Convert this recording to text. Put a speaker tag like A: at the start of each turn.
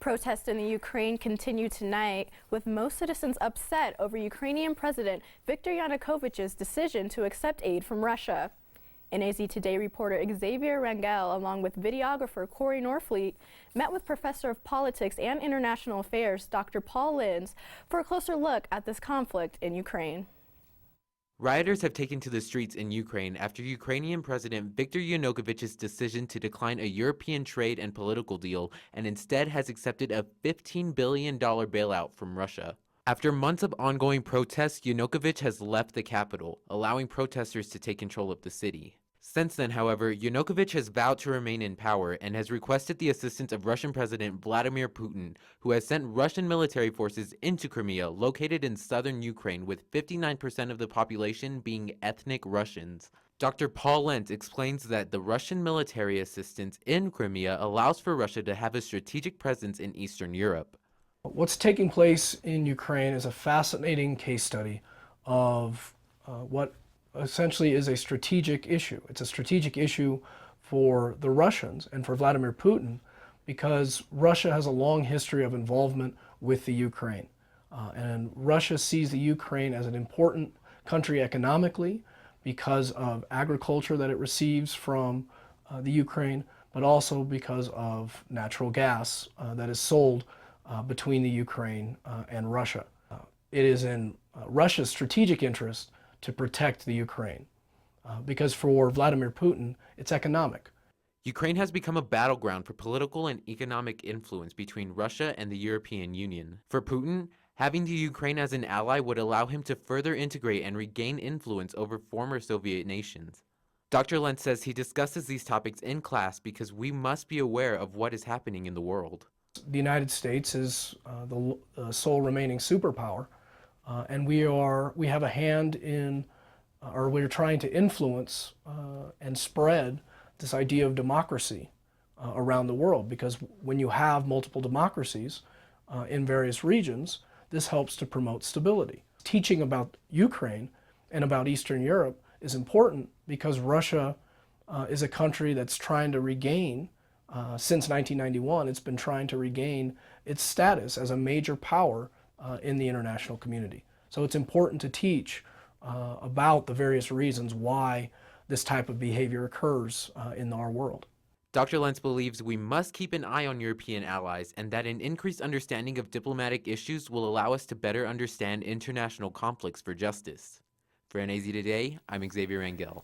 A: Protests in the Ukraine continue tonight, with most citizens upset over Ukrainian President Viktor Yanukovych's decision to accept aid from Russia. NAZ Today reporter Xavier Rangel, along with videographer Corey Norfleet, met with Professor of Politics and International Affairs Dr. Paul Lenze for a closer look at this conflict in Ukraine.
B: Rioters have taken to the streets in Ukraine after Ukrainian President Viktor Yanukovych's decision to decline a European trade and political deal and instead has accepted a $15 billion bailout from Russia. After months of ongoing protests, Yanukovych has left the capital, allowing protesters to take control of the city. Since then, however, Yanukovych has vowed to remain in power and has requested the assistance of Russian President Vladimir Putin, who has sent Russian military forces into Crimea, located in southern Ukraine, with 59% of the population being ethnic Russians. Dr. Paul Lenze explains that the Russian military assistance in Crimea allows for Russia to have a strategic presence in Eastern Europe.
C: What's taking place in Ukraine is a fascinating case study of what essentially is a strategic issue. It's a strategic issue for the Russians and for Vladimir Putin because Russia has a long history of involvement with the Ukraine. And Russia sees the Ukraine as an important country economically because of agriculture that it receives from the Ukraine, but also because of natural gas that is sold between the Ukraine and Russia. It is in Russia's strategic interest to protect the Ukraine, because for Vladimir Putin, it's economic.
B: Ukraine has become a battleground for political and economic influence between Russia and the European Union. For Putin, having the Ukraine as an ally would allow him to further integrate and regain influence over former Soviet nations. Dr. Lenze says he discusses these topics in class because we must be aware of what is happening in the world.
C: The United States is the sole remaining superpower. And we have a hand in, or we're trying to influence and spread this idea of democracy around the world, because when you have multiple democracies in various regions, this helps to promote stability. Teaching about Ukraine and about Eastern Europe is important because Russia is a country that's trying to regain, since 1991, it's been trying to regain its status as a major power in the international community. So it's important to teach about the various reasons why this type of behavior occurs in our world.
B: Dr. Lenze believes we must keep an eye on European allies and that an increased understanding of diplomatic issues will allow us to better understand international conflicts for justice. For NAZ Today, I'm Xavier Rangel.